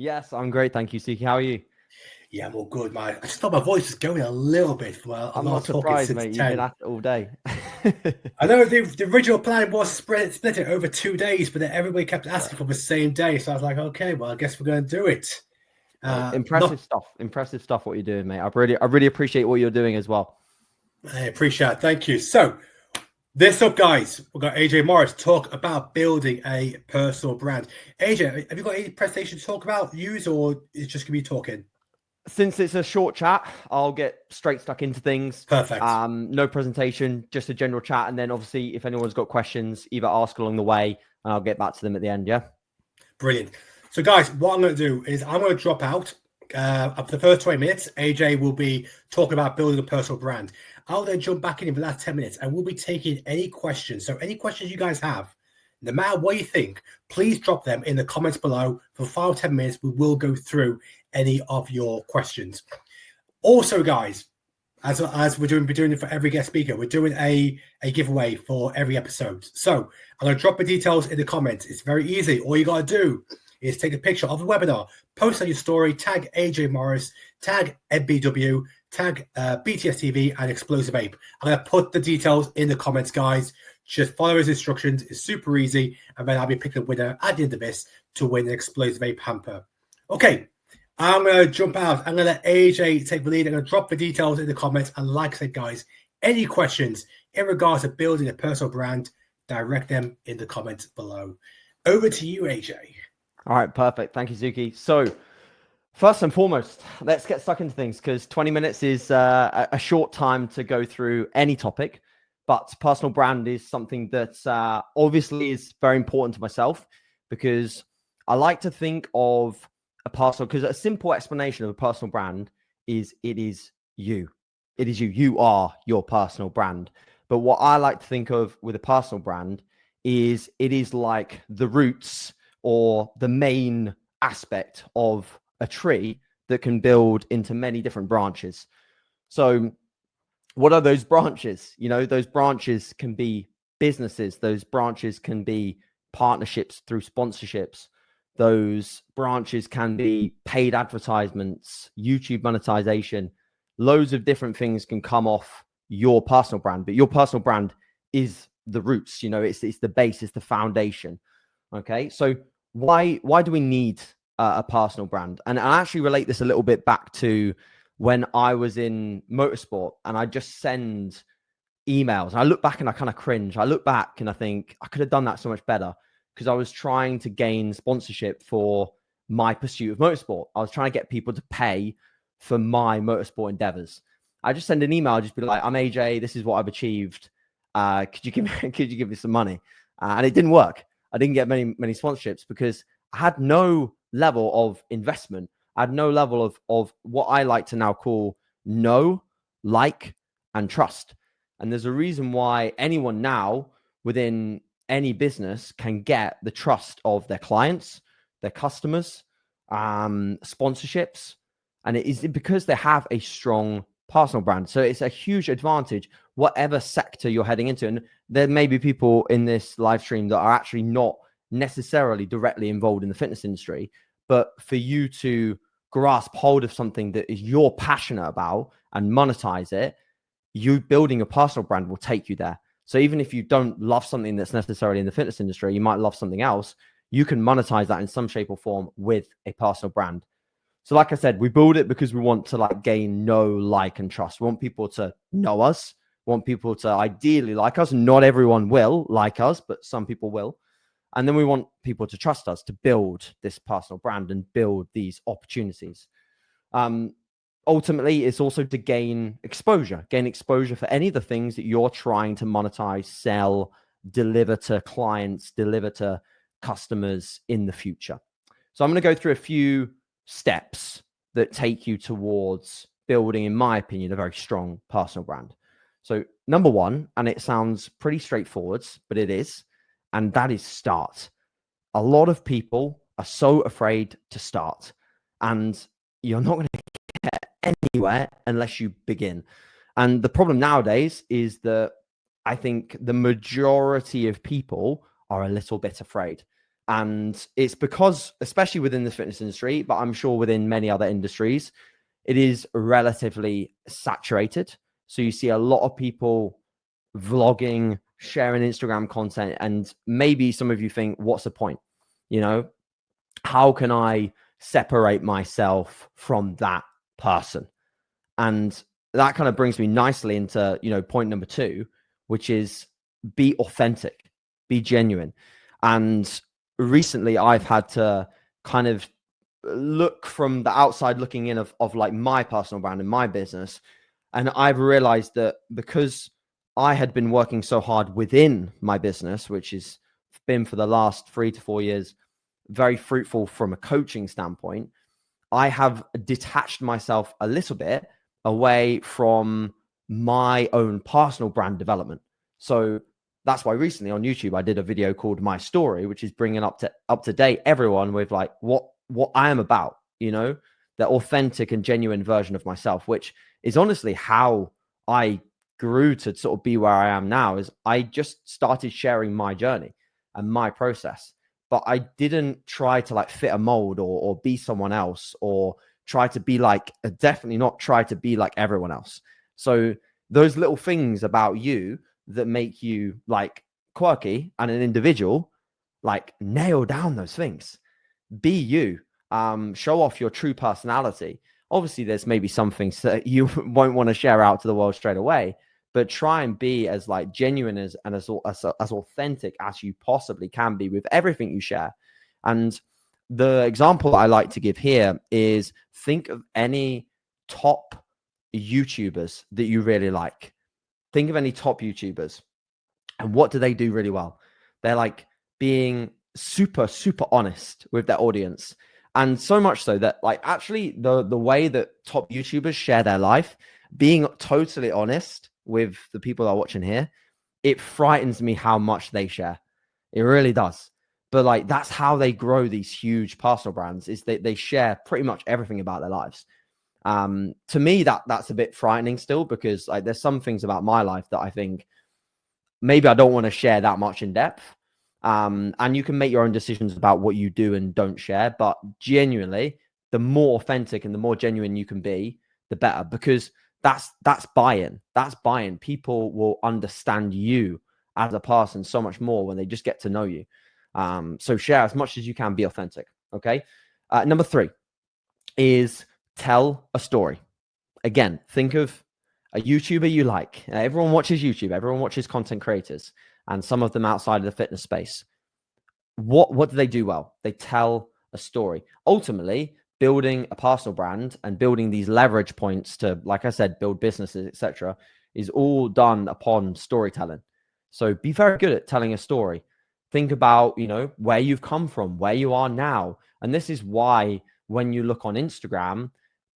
Yes, I'm great. Thank you, Suki. How are you? Yeah, I'm all good, man. I just thought my voice was going a little bit from a I'm lot not of talking surprised, since mate. You've been 10. at it all day. I know the original plan was split it over 2 days, but then everybody kept asking for the same day. So I was like, okay, well, I guess we're going to do it. Mate, impressive Not, stuff. Impressive stuff. What you're doing, mate. I really appreciate what you're doing as well. I appreciate it. Thank you. So, this up, guys. We've got AJ Morris talk about building a personal brand. AJ, have you got any presentation to talk about, use, or it's just going to be talking? Since it's a short chat, I'll get straight stuck into things. Perfect. No presentation, just a general chat, and then obviously, if anyone's got questions, either ask along the way, and I'll get back to them at the end. Yeah. Brilliant. So, guys, what I'm going to do is I'm going to drop out. Up to the first 20 minutes, AJ will be talking about building a personal brand. I'll then jump back in the last 10 minutes and we'll be taking any questions. So, any questions you guys have, no matter what you think, please drop them in the comments below. For 5 or 10 minutes, we will go through any of your questions. Also, guys, as we're doing it for every guest speaker, we're doing a giveaway for every episode. So, I'm going to drop the details in the comments. It's very easy. All you got to do is take a picture of the webinar, post on your story, tag AJ Morris, tag MBW, tag BTS TV, and Explosive Ape. I'm going to put the details in the comments, guys. Just follow his instructions. It's super easy. And then I'll be picking a winner at the end of this to win an Explosive Ape hamper. Okay, I'm going to jump out. I'm going to let AJ take the lead. I'm going to drop the details in the comments. And like I said, guys, any questions in regards to building a personal brand, direct them in the comments below. Over to you, AJ. All right, perfect. Thank you, Suki. So, first and foremost, let's get stuck into things because 20 minutes is a short time to go through any topic. But personal brand is something that obviously is very important to myself because I like to think of a personal, because a simple explanation of a personal brand is it is you. It is you. You are your personal brand. But what I like to think of with a personal brand is it is like the roots or the main aspect of a tree that can build into many different branches. So what are those branches? You know, those branches can be businesses. Those branches can be partnerships through sponsorships. Those branches can be paid advertisements, YouTube monetization. Loads of different things can come off your personal brand, but your personal brand is the roots. You know, it's the base, it's the foundation. Okay, so why do we need a personal brand? And I actually relate this a little bit back to when I was in motorsport and I just send emails. And I look back and I kind of cringe. I look back and I think I could have done that so much better because I was trying to gain sponsorship for my pursuit of motorsport. I was trying to get people to pay for my motorsport endeavors. I just send an email, just be like, I'm AJ, this is what I've achieved. Could you give me some money? And it didn't work. I didn't get many sponsorships because I had no level of investment. I had no level of what I like to now call know, like, and trust. And there's a reason why anyone now within any business can get the trust of their clients, their customers, sponsorships. And it is because they have a strong personal brand. So it's a huge advantage, whatever sector you're heading into. And there may be people in this live stream that are actually not necessarily directly involved in the fitness industry, but for you to grasp hold of something that is you're passionate about and monetize it, you building a personal brand will take you there. So even if you don't love something that's necessarily in the fitness industry, you might love something else, you can monetize that in some shape or form with a personal brand. So like I said, we build it because we want to like gain know, like, and trust. We want people to know us. We want people to ideally like us. Not everyone will like us, but some people will. And then we want people to trust us to build this personal brand and build these opportunities. Ultimately, it's also to gain exposure for any of the things that you're trying to monetize, sell, deliver to clients, deliver to customers in the future. So I'm going to go through a few steps that take you towards building, in my opinion, a very strong personal brand. So number one, and it sounds pretty straightforward, but it is, and that is start. A lot of people are so afraid to start, and you're not going to get anywhere unless you begin. And the problem nowadays is that I think the majority of people are a little bit afraid. And it's because, especially within the fitness industry, but I'm sure within many other industries, it is relatively saturated. So you see a lot of people vlogging, sharing Instagram content, and maybe some of you think, what's the point? You know, how can I separate myself from that person? And that kind of brings me nicely into, point number 2, which is be authentic, be genuine. And recently I've had to kind of look from the outside looking in of like my personal brand and my business. And I've realized that because I had been working so hard within my business, which has been for the last 3 to 4 years, very fruitful from a coaching standpoint, I have detached myself a little bit away from my own personal brand development. So that's why recently on YouTube, I did a video called My Story, which is bringing up to date everyone with like what I am about, the authentic and genuine version of myself, which is honestly how I grew to sort of be where I am now. Is I just started sharing my journey and my process, but I didn't try to like fit a mold or be someone else or try to be like, definitely not try to be like everyone else. So those little things about you that make you like quirky and an individual, like nail down those things. Be you. Show off your true personality. Obviously, there's maybe some things that you won't want to share out to the world straight away, but try and be as like genuine as authentic as you possibly can be with everything you share. And the example I like to give here is think of any top YouTubers that you really like. Think of any top YouTubers and what do they do really well? They're like being super, super honest with their audience. And so much so that like actually the way that top YouTubers share their life, being totally honest with the people that are watching here, it frightens me how much they share. It really does. But like that's how they grow these huge personal brands, is they share pretty much everything about their lives. To me, that's a bit frightening still, because like there's some things about my life that I think maybe I don't want to share that much in depth. And you can make your own decisions about what you do and don't share. But genuinely, the more authentic and the more genuine you can be, the better, because that's buy-in. That's buy-in. People will understand you as a person so much more when they just get to know you. So share as much as you can, be authentic. Okay. Number 3 is tell a story. Again, think of a YouTuber you like. Everyone watches YouTube. Everyone watches content creators, and some of them outside of the fitness space. What do they do well? They tell a story. Ultimately, building a personal brand and building these leverage points to, like I said, build businesses, etc., is all done upon storytelling. So be very good at telling a story. Think about, where you've come from, where you are now. And this is why when you look on Instagram,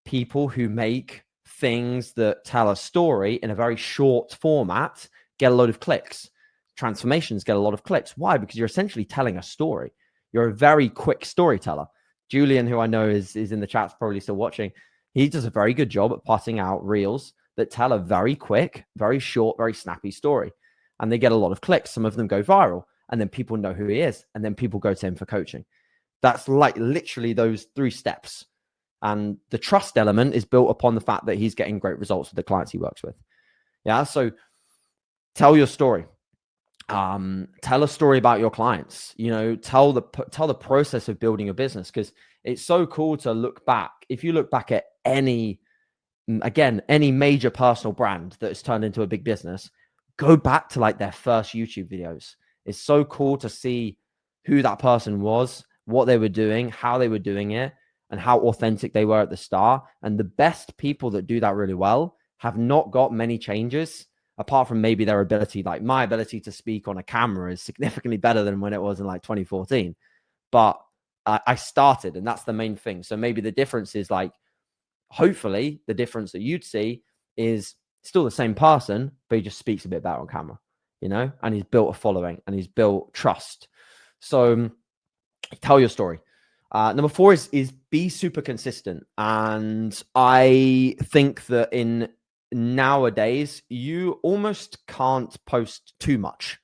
people who make things that tell a story in a very short format get a load of clicks. Transformations get a lot of clicks. Why? Because you're essentially telling a story. You're a very quick storyteller. Julian, who I know is in the chat, probably still watching, he does a very good job at putting out reels that tell a very quick, very short, very snappy story. And they get a lot of clicks. Some of them go viral, and then people know who he is, and then people go to him for coaching. That's like literally those 3 steps. And the trust element is built upon the fact that he's getting great results with the clients he works with. Yeah. So tell your story. Tell a story about your clients. Tell the process of building a business, because it's so cool to look back. If you look back at any major personal brand that has turned into a big business, go back to like their first YouTube videos. It's so cool to see who that person was, what they were doing, how they were doing it, and how authentic they were at the start. And the best people that do that really well have not got many changes, apart from maybe their ability. Like my ability to speak on a camera is significantly better than when it was in like 2014. But I started, and that's the main thing. So maybe the difference is like, hopefully the difference that you'd see is still the same person, but he just speaks a bit better on camera, and he's built a following and he's built trust. So tell your story. Number 4 is be super consistent. And I think that in nowadays, you almost can't post too much,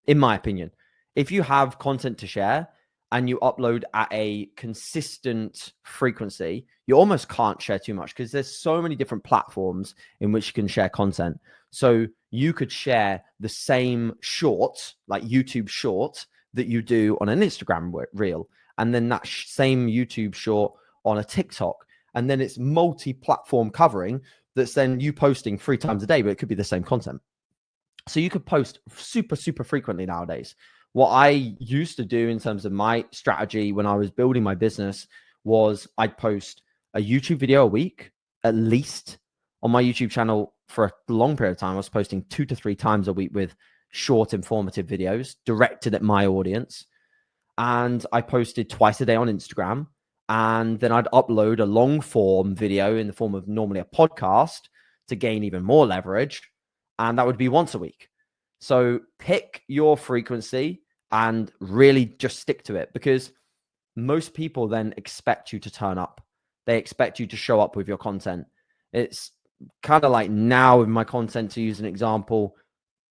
in my opinion. If you have content to share, and you upload at a consistent frequency, you almost can't share too much because there's so many different platforms in which you can share content. So you could share the same short, like YouTube short, that you do on an Instagram reel, and then that same YouTube short on a TikTok, and then it's multi-platform covering that's then you posting 3 times a day, but it could be the same content. So you could post super, super frequently nowadays. What I used to do in terms of my strategy when I was building my business was I'd post a YouTube video a week, at least on my YouTube channel for a long period of time. I was posting 2 to 3 times a week with short, informative videos directed at my audience. And I posted twice a day on Instagram. And then I'd upload a long form video in the form of normally a podcast to gain even more leverage. And that would be once a week. So pick your frequency and really just stick to it, because most people then expect you to turn up. They expect you to show up with your content. It's kind of like now with my content, to use an example,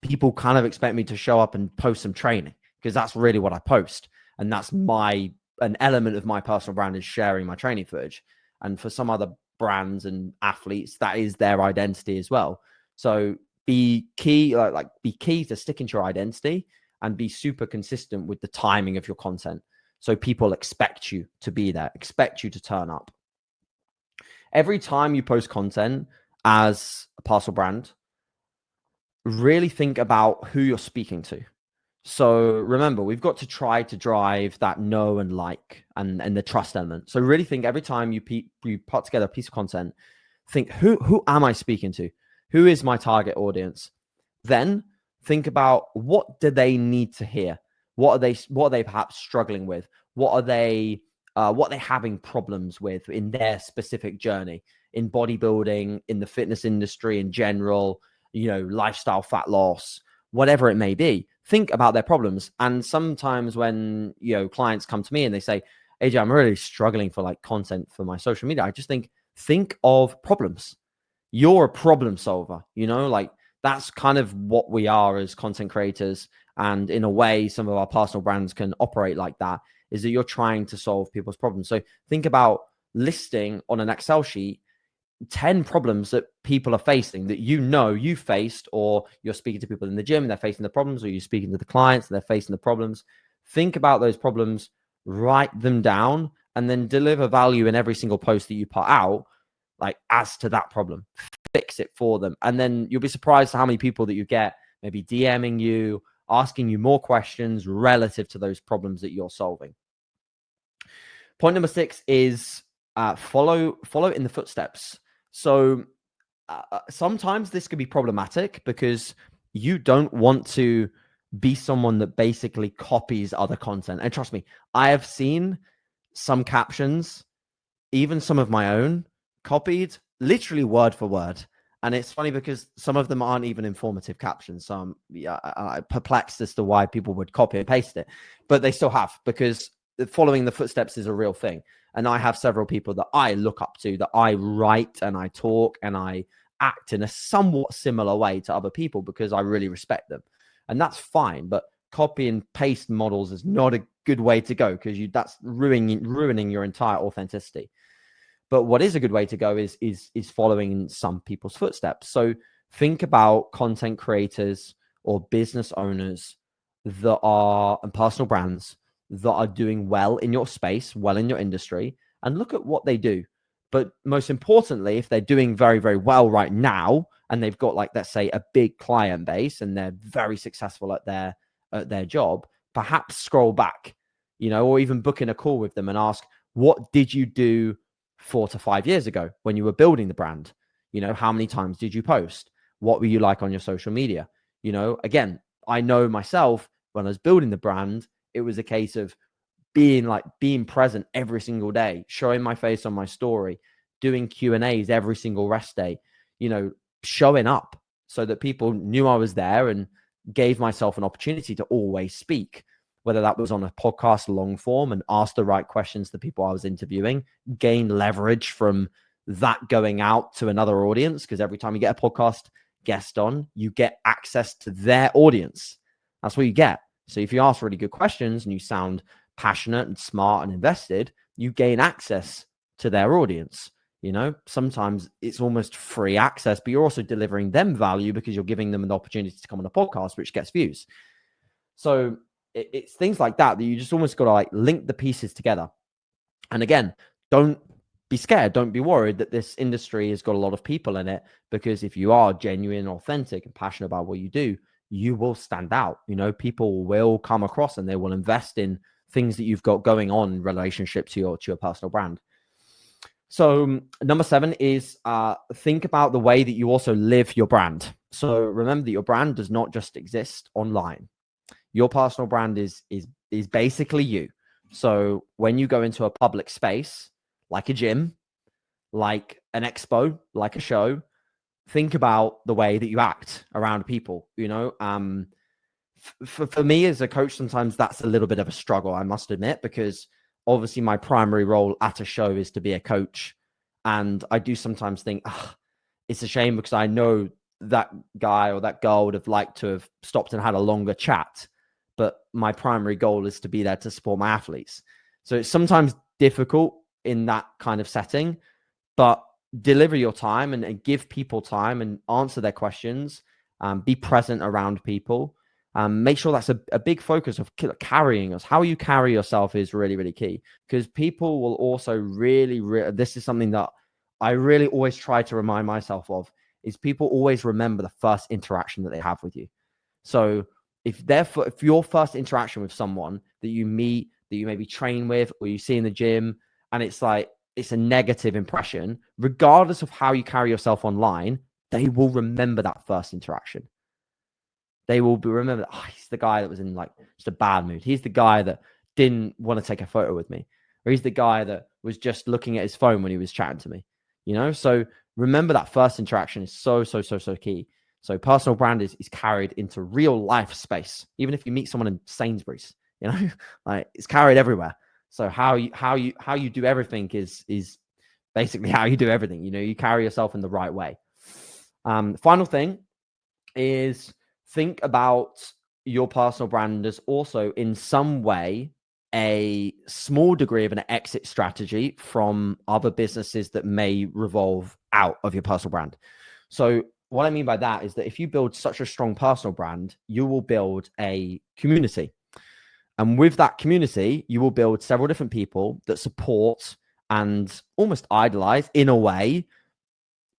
people kind of expect me to show up and post some training because that's really what I post. And that's an element of my personal brand is sharing my training footage. And for some other brands and athletes, that is their identity as well. So be key to sticking to your identity and be super consistent with the timing of your content. So people expect you to be there, expect you to turn up. Every time you post content as a personal brand, really think about who you're speaking to. So remember, we've got to try to drive that know and like and the trust element. So really think every time you put together a piece of content, think who am I speaking to? Who is my target audience? Then think about what do they need to hear? What are they perhaps struggling with? What are they having problems with in their specific journey, in bodybuilding, in the fitness industry in general, lifestyle, fat loss, whatever it may be. Think about their problems. And sometimes when clients come to me and they say, AJ, I'm really struggling for content for my social media, I just think of problems. You're a problem solver, that's kind of what we are as content creators. And in a way, some of our personal brands can operate like that, is that you're trying to solve people's problems. So think about listing on an Excel sheet 10 problems that people are facing that you faced, or you're speaking to people in the gym and they're facing the problems, or you're speaking to the clients and they're facing the problems. Think about those problems, write them down, and then deliver value in every single post that you put out, as to that problem. Fix it for them. And then you'll be surprised how many people that you get maybe DMing you, asking you more questions relative to those problems that you're solving. Point number 6 is follow in the footsteps. So sometimes this could be problematic because you don't want to be someone that basically copies other content. And trust me, I have seen some captions, even some of my own, copied literally word for word. And it's funny because some of them aren't even informative captions. So I'm perplexed as to why people would copy and paste it, but they still have, because following the footsteps is a real thing. And I have several people that I look up to, that I write and I talk and I act in a somewhat similar way to other people because I really respect them. And that's fine. But copy and paste models is not a good way to go, because that's ruining your entire authenticity. But what is a good way to go is following in some people's footsteps. So think about content creators or business owners and personal brands that are doing well in your space, well in your industry, and look at what they do. But most importantly, if they're doing very, very well right now, and they've got, let's say, a big client base and they're very successful at their job, perhaps scroll back, or even book in a call with them and ask, what did you do 4 to 5 years ago when you were building the brand? How many times did you post? What were you like on your social media? Again, I know myself, when I was building the brand, it was a case of being present every single day, showing my face on my story, doing Q&As every single rest day, showing up so that people knew I was there, and gave myself an opportunity to always speak, whether that was on a podcast long form and ask the right questions to people I was interviewing, gain leverage from that going out to another audience. Because every time you get a podcast guest on, you get access to their audience. That's what you get. So if you ask really good questions and you sound passionate and smart and invested, you gain access to their audience. You know, sometimes it's almost free access, but you're also delivering them value because you're giving them an opportunity to come on a podcast, which gets views. So it's things like that you just almost got to like link the pieces together. And again, don't be scared. Don't be worried that this industry has got a lot of people in it, because if you are genuine, authentic, and passionate about what you do, you will stand out. You know, people will come across and they will invest in things that you've got going on in relationship to your personal brand. So number 7 is think about the way that you also live your brand. So remember that your brand does not just exist online. Your personal brand is basically you. So when you go into a public space, like a gym, like an expo, like a show, think about the way that you act around people. You know, for me as a coach, sometimes that's a little bit of a struggle, I must admit, because obviously my primary role at a show is to be a coach. And I do sometimes think, it's a shame, because I know that guy or that girl would have liked to have stopped and had a longer chat. But my primary goal is to be there to support my athletes. So it's sometimes difficult in that kind of setting, but deliver your time and give people time and answer their questions. Be present around people. Make sure that's a big focus of carrying us. How you carry yourself is really, really key, because people will also really, this is something that I really always try to remind myself of, is people always remember the first interaction that they have with you. So if your first interaction with someone that you meet, that you maybe train with, or you see in the gym, and it's a negative impression, regardless of how you carry yourself online, they will remember that first interaction. They will remember, he's the guy that was in like just a bad mood. He's the guy that didn't want to take a photo with me, or he's the guy that was just looking at his phone when he was chatting to me. You know, so remember that first interaction is so key. So personal brand is carried into real life space. Even if you meet someone in Sainsbury's, you know, like it's carried everywhere. So how you do everything is basically how you do everything. You know, you carry yourself in the right way. Final thing is think about your personal brand as also in some way a small degree of an exit strategy from other businesses that may revolve out of your personal brand. So what I mean by that is that if you build such a strong personal brand, you will build a community. And with that community, you will build several different people that support and almost idolize, in a way,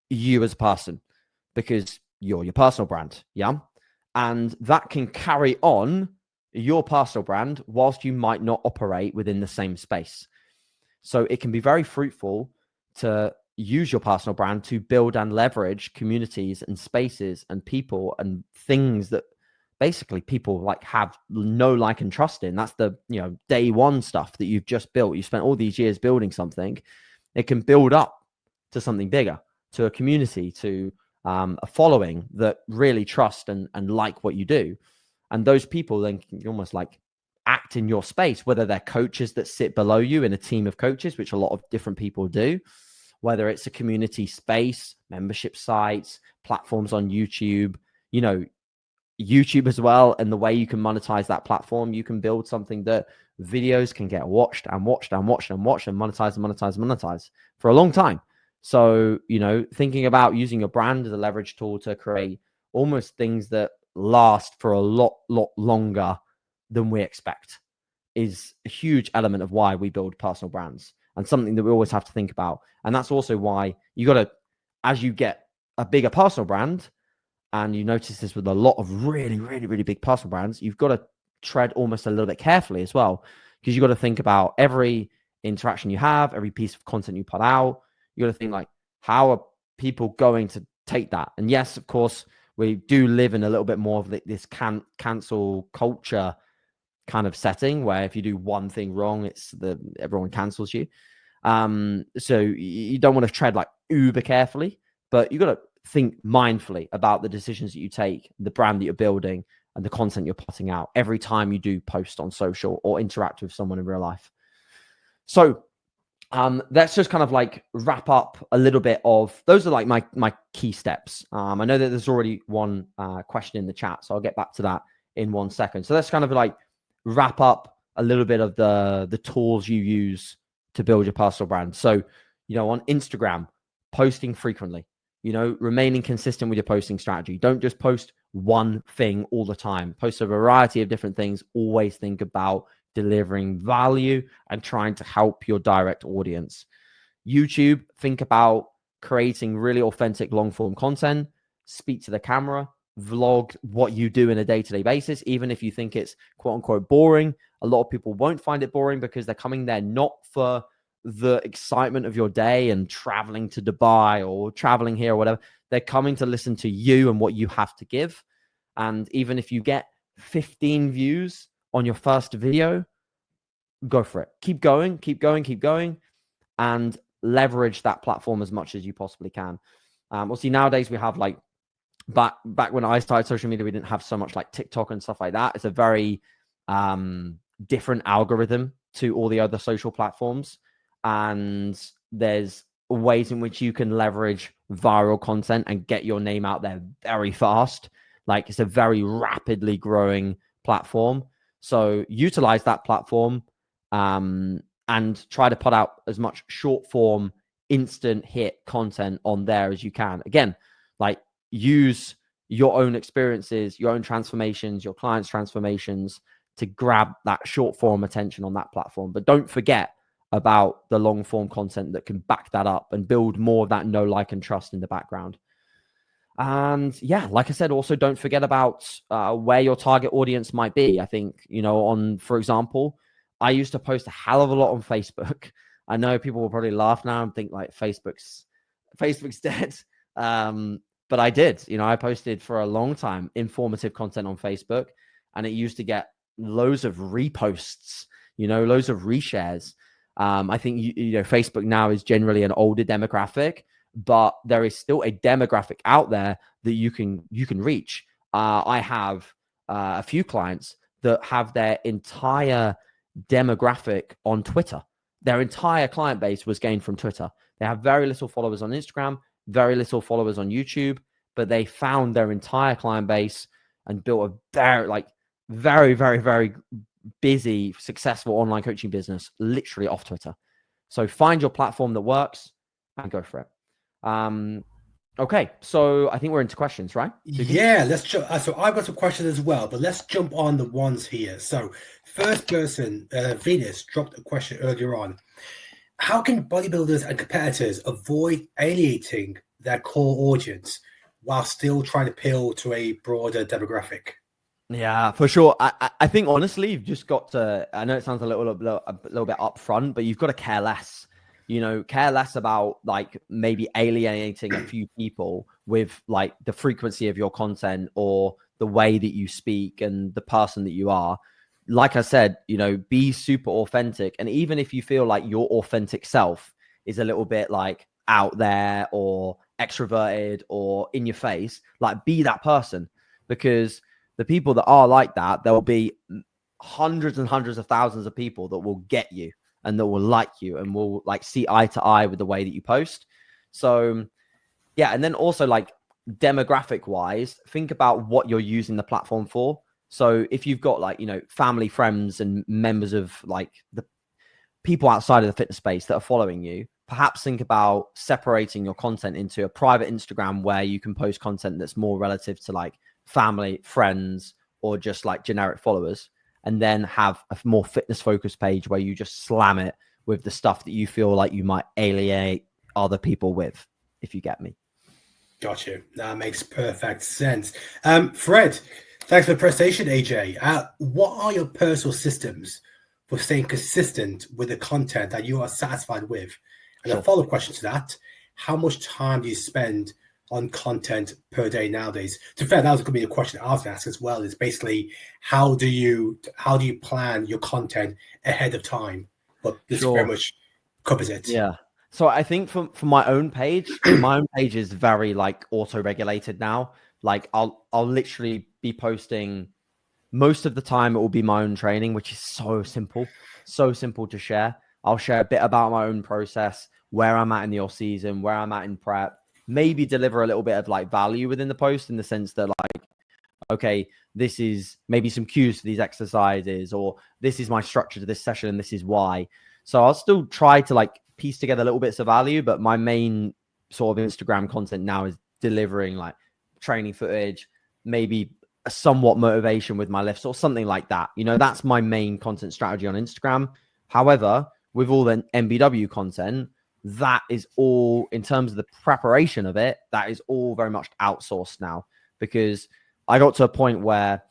you as a person, because you're your personal brand. Yeah. And that can carry on your personal brand whilst you might not operate within the same space. So it can be very fruitful to use your personal brand to build and leverage communities and spaces and people and things that basically people like have no like and trust in. That's the, you know, day one stuff that you've just built. You spent all these years building something. It can build up to something bigger, to a community, to a following that really trust and like what you do. And those people then can almost like act in your space, whether they're coaches that sit below you in a team of coaches, which a lot of different people do, whether it's a community space, membership sites, platforms on YouTube, you know, YouTube as well. And the way you can monetize that platform, you can build something that videos can get watched and monetize for a long time. So, you know, thinking about using your brand as a leverage tool to create almost things that last for a lot longer than we expect is a huge element of why we build personal brands, and something that we always have to think about. And that's also why you got to, as you get a bigger personal brand, and you notice this with a lot of really big personal brands, you've got to tread almost a little bit carefully as well, because you've got to think about every interaction you have, every piece of content you put out. You got to think like, how are people going to take that? And yes, of course, we do live in a little bit more of this cancel culture kind of setting, where if you do one thing wrong, everyone cancels you. So you don't want to tread like uber carefully, but you got to think mindfully about the decisions that you take, the brand that you're building, and the content you're putting out every time you do post on social or interact with someone in real life. So let's just kind of like wrap up a little bit of, those are like my key steps. I know that there's already one question in the chat, so I'll get back to that in 1 second. So let's kind of like wrap up a little bit of the tools you use to build your personal brand. So, on Instagram, posting frequently, remaining consistent with your posting strategy. Don't just post one thing all the time. Post a variety of different things. Always think about delivering value and trying to help your direct audience. YouTube, think about creating really authentic long form content. Speak to the camera, vlog what you do in a day-to-day basis. Even if you think it's quote unquote boring, a lot of people won't find it boring because they're coming there not for the excitement of your day and traveling to Dubai or traveling here or whatever. They're coming to listen to you and what you have to give. And even if you get 15 views on your first video, go for it. Keep going, and leverage that platform as much as you possibly can. Obviously, nowadays we have like back when I started social media, we didn't have so much like TikTok and stuff like that. It's a very different algorithm to all the other social platforms, and there's ways in which you can leverage viral content and get your name out there very fast. Like, it's a very rapidly growing platform, so utilize that platform and try to put out as much short form, instant hit content on there as you can. Again, like, use your own experiences, your own transformations, your clients' transformations to grab that short form attention on that platform. But don't forget about the long form content that can back that up and build more of that know, like, and trust in the background. And yeah, like I said, also don't forget about where your target audience might be. I think, for example, I used to post a hell of a lot on Facebook. I know people will probably laugh now and think like Facebook's dead. But I did, I posted for a long time informative content on Facebook, and it used to get loads of reposts, loads of reshares. I think, Facebook now is generally an older demographic, but there is still a demographic out there that you can reach. I have a few clients that have their entire demographic on Twitter. Their entire client base was gained from Twitter. They have very little followers on Instagram, very little followers on YouTube, but they found their entire client base and built a very, very, very busy, successful online coaching business literally off Twitter. So find your platform that works and go for it. Okay, so I think we're into questions, right? Yeah, let's jump. So I've got some questions as well, but let's jump on the ones here. So first person, Venus, dropped a question earlier on. How can bodybuilders and competitors avoid alienating their core audience while still trying to appeal to a broader demographic? Yeah, for sure. I think honestly, you've just got to, I know it sounds a little bit upfront, but you've got to care less. Care less about like maybe alienating a few people with like the frequency of your content or the way that you speak and the person that you are. Like I said, be super authentic. And even if you feel like your authentic self is a little bit like out there or extroverted or in your face, like be that person, because the people that are like that, there will be hundreds and hundreds of thousands of people that will get you and that will like you and will like see eye to eye with the way that you post. So yeah. And then also like demographic wise, think about what you're using the platform for. So if you've got like, family, friends and members of like the people outside of the fitness space that are following you, perhaps think about separating your content into a private Instagram where you can post content that's more relative to like family, friends, or just like generic followers, and then have a more fitness focused page where you just slam it with the stuff that you feel like you might alienate other people with, if you get me. Got you. That makes perfect sense. Fred, thanks for the presentation, AJ. What are your personal systems for staying consistent with the content that you are satisfied with? And a follow-up question to that, how much time do you spend on content per day nowadays? To be fair, that was going to be a question I was going to ask as well, is basically how do you plan your content ahead of time? But this very much covers it. Yeah. So I think for my own page, my own page is very like auto-regulated now. Like I'll literally be posting most of the time. It will be my own training, which is so simple to share. I'll share a bit about my own process, where I'm at in the off season, where I'm at in prep, maybe deliver a little bit of like value within the post in the sense that like, okay, this is maybe some cues for these exercises, or this is my structure to this session and this is why. So I'll still try to like piece together little bits of value, but my main sort of Instagram content now is delivering like training footage, maybe a somewhat motivation with my lifts or something like that. You know, that's my main content strategy on Instagram. However, with all the MBW content, that is all, in terms of the preparation of it, that is all very much outsourced now, because I got to a point where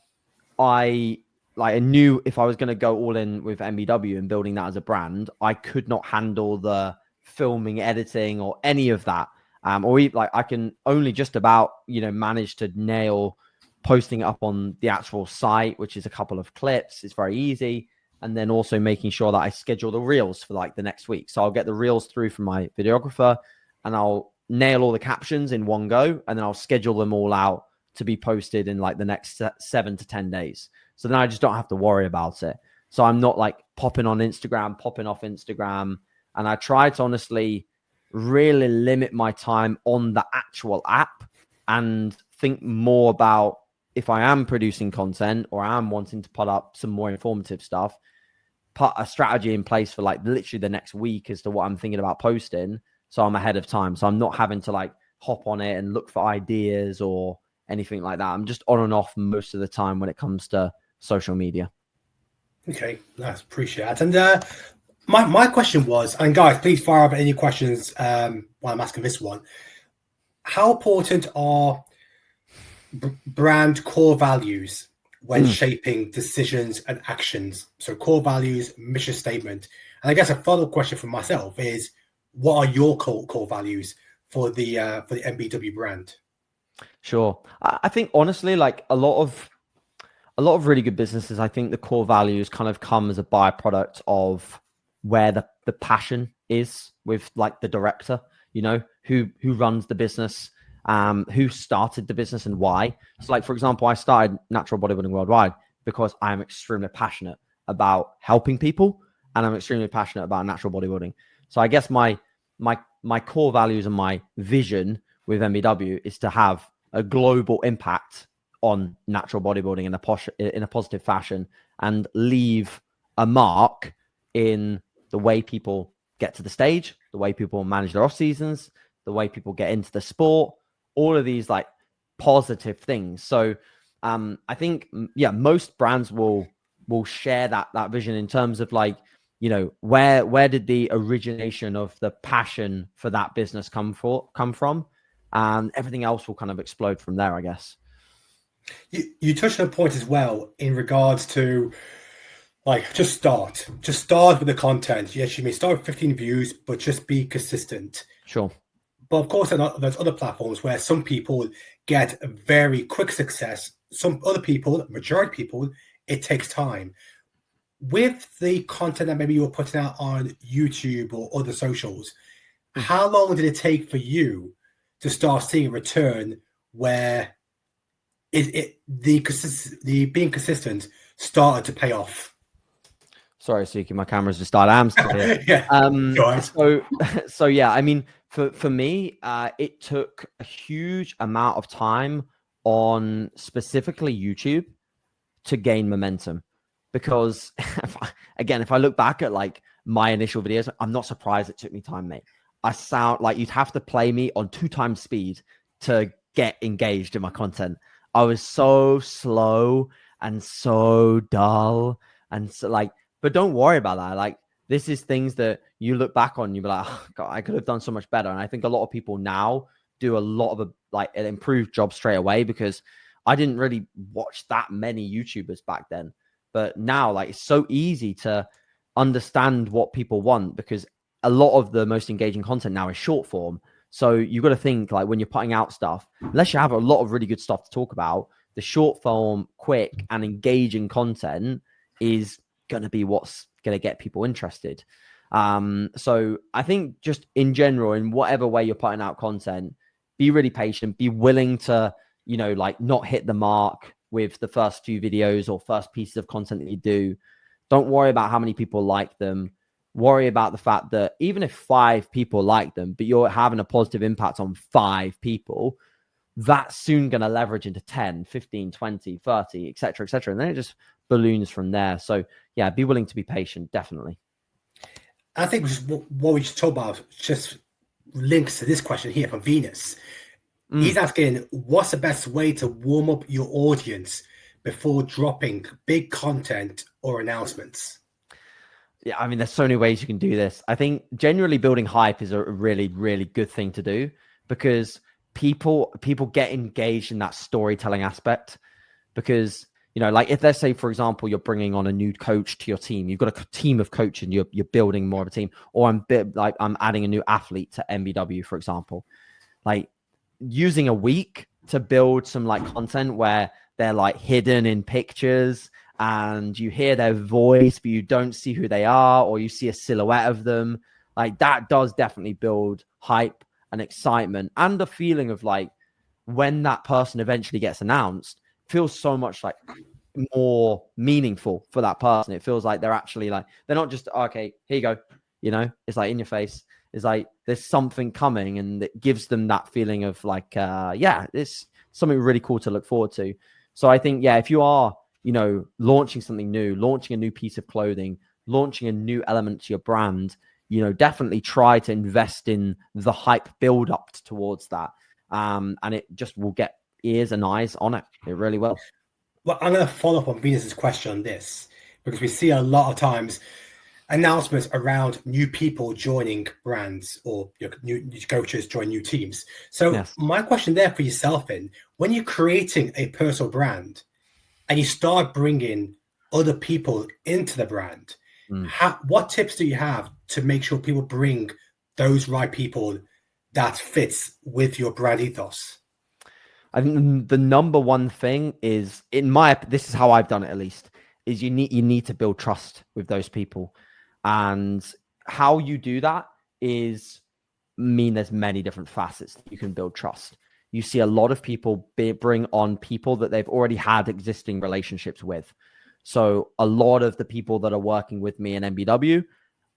I knew if I was going to go all in with MBW and building that as a brand, I could not handle the filming, editing, or any of that. Or even, like, I can only just about, manage to nail posting it up on the actual site, which is a couple of clips. It's very easy. And then also making sure that I schedule the reels for like the next week. So I'll get the reels through from my videographer and I'll nail all the captions in one go. And then I'll schedule them all out to be posted in like the next 7 to 10 days. So then I just don't have to worry about it. So I'm not like popping on Instagram, popping off Instagram. And I try to honestly really limit my time on the actual app and think more about, if I am producing content or I am wanting to put up some more informative stuff, put a strategy in place for like literally the next week as to what I'm thinking about posting. So I'm ahead of time. So I'm not having to like hop on it and look for ideas or anything like that. I'm just on and off most of the time when it comes to social media. Okay, nice. Appreciate it. And my question was, and guys, please fire up any questions while I'm asking this one. How important are brand core values when shaping decisions and actions? So core values, mission statement. And I guess a follow question from myself is, what are your core values for the MBW brand? Sure. I think honestly, like a lot of really good businesses, I think the core values kind of come as a byproduct of where the passion is with like the director, who runs the business, who started the business and why. So like, for example, I started Natural Bodybuilding Worldwide because I am extremely passionate about helping people and I'm extremely passionate about natural bodybuilding. So I guess my core values and my vision with MBW is to have a global impact on natural bodybuilding in a positive fashion and leave a mark in the way people get to the stage, the way people manage their off seasons, the way people get into the sport, all of these like positive things. So I think, most brands will share that vision in terms of like, where did the origination of the passion for that business come from? And everything else will kind of explode from there, I guess. You touched on a point as well in regards to like, just start with the content. Yes, you may start with 15 views, but just be consistent. Sure. But of course, there's other platforms where some people get very quick success. Some other people, majority people, it takes time. With the content that maybe you're putting out on YouTube or other socials, how long did it take for you to start seeing a return where the being consistent started to pay off? Sorry, Suki, my camera's just died. I'm still here. Yeah. So yeah, I mean, for me, it took a huge amount of time on specifically YouTube to gain momentum, because if I look back at like my initial videos, I'm not surprised it took me time, mate. I sound like you'd have to play me on 2 times speed to get engaged in my content. I was so slow and so dull and so like, but don't worry about that. Like, this is things that you look back on, you'll be like, oh, God, I could have done so much better. And I think a lot of people now do a lot of an improved job straight away, because I didn't really watch that many YouTubers back then. But now, like, it's so easy to understand what people want, because a lot of the most engaging content now is short form. So you've got to think, like, when you're putting out stuff, unless you have a lot of really good stuff to talk about, the short form, quick and engaging content is going to be what's going to get people interested. So I think just in general, in whatever way you're putting out content, be really patient, be willing to, like, not hit the mark with the first few videos or first pieces of content that you do. Don't worry about how many people like them. Worry about the fact that even if 5 people like them, but you're having a positive impact on 5 people, that's soon going to leverage into 10, 15, 20, 30, etc., etc. And then it just balloons from there. So yeah, be willing to be patient, definitely. I think what we just talked about just links to this question here from Venus. He's asking, what's the best way to warm up your audience before dropping big content or announcements? Yeah, I mean, there's so many ways you can do this. I think generally building hype is a really, really good thing to do, because people get engaged in that storytelling aspect. Because, you know, like if let's say, for example, you're bringing on a new coach to your team, you've got a team of coaches and you're building more of a team, or I'm adding a new athlete to MBW, for example, like using a week to build some like content where they're like hidden in pictures and you hear their voice, but you don't see who they are, or you see a silhouette of them. Like that does definitely build hype and excitement, and the feeling of like when that person eventually gets announced feels so much like more meaningful for that person. It feels like they're actually like, they're not just, okay, here you go. You know, it's like in your face. It's like there's something coming, and it gives them that feeling of like, yeah, it's something really cool to look forward to. So I think, yeah, if you are, you know, launching something new, launching a new piece of clothing, launching a new element to your brand, you know, definitely try to invest in the hype build up towards that. And it just will get ears and eyes on it. It really will. Well, I'm going to follow up on Venus's question on this, because we see a lot of times announcements around new people joining brands, or new coaches join new teams. So yes. My question there for yourself, when you're creating a personal brand and you start bringing other people into the brand, what tips do you have to make sure people bring those right people that fits with your brand ethos? I think the number one thing is, this is how I've done it at least, is you need to build trust with those people. And how you do that there's many different facets that you can build trust. You see a lot of people bring on people that they've already had existing relationships with. So a lot of the people that are working with me in MBW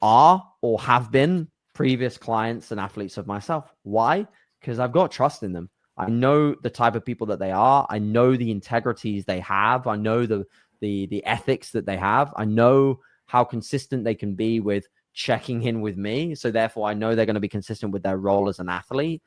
are or have been previous clients and athletes of myself. Why? Because I've got trust in them. I know the type of people that they are. I know the integrities they have. I know the ethics that they have. I know how consistent they can be with checking in with me. So therefore, I know they're going to be consistent with their role as an athlete.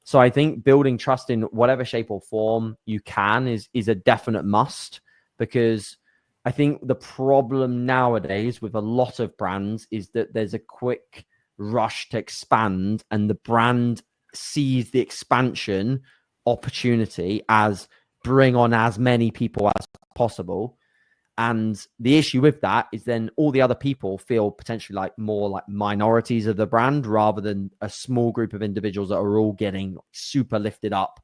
So I think building trust in whatever shape or form you can is a definite must, because I think the problem nowadays with a lot of brands is that there's a quick rush to expand, and the brand sees the expansion opportunity as bring on as many people as possible. And the issue with that is then all the other people feel potentially like more like minorities of the brand, rather than a small group of individuals that are all getting super lifted up,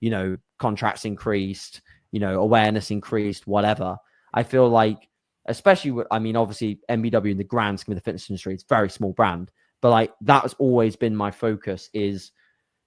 you know, contracts increased, you know, awareness increased, whatever. I feel like, especially with, I mean, obviously MBW in the grand scheme of the fitness industry, it's a very small brand, but like that has always been my focus, is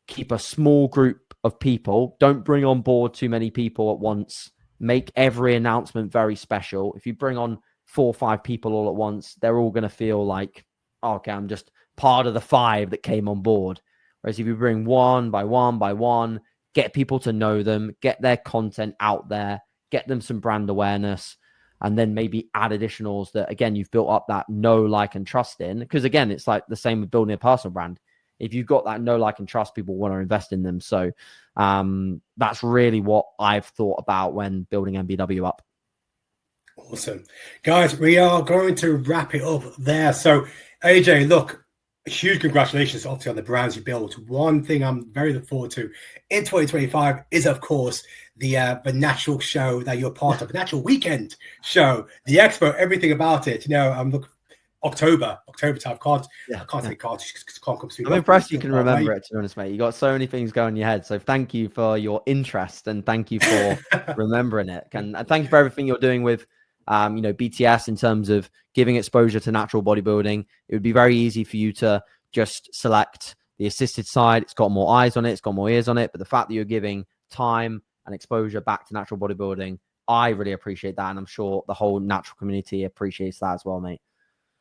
keep a small group of people. Don't bring on board too many people at once. Make every announcement very special. If you bring on 4 or 5 people all at once, they're all going to feel like, oh, okay, I'm just part of the 5 that came on board. Whereas if you bring one by one, get people to know them, get their content out there, get them some brand awareness, and then maybe add additionals that, again, you've built up that know, like, and trust in. Because again, it's like the same with building a personal brand. If you've got that know, like, and trust, people want to invest in them. So that's really what I've thought about when building MBW up. Awesome. Guys, we are going to wrap it up there. So, AJ, look, huge congratulations, obviously, on the brands you built. One thing I'm very looking forward to in 2025 is, of course, the Natural show that you're part of, the Natural Weekend show, the expo, everything about it. You know, I'm looking October time. I can't say can't come through. I'm impressed you can remember it, to be honest, mate. You got so many things going in your head. So thank you for your interest, and thank you for remembering it. And thank you for everything you're doing with you know, BTS, in terms of giving exposure to natural bodybuilding. It would be very easy for you to just select the assisted side. It's got more eyes on it, it's got more ears on it. But the fact that you're giving time and exposure back to natural bodybuilding, I really appreciate that. And I'm sure the whole natural community appreciates that as well, mate.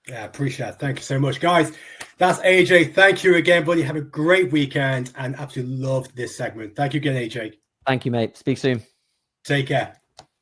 Yeah, appreciate it. Thank you so much, guys. That's AJ. Thank you again, buddy. Have a great weekend, and absolutely loved this segment. Thank you again, AJ. Thank you, mate. Speak soon. Take care.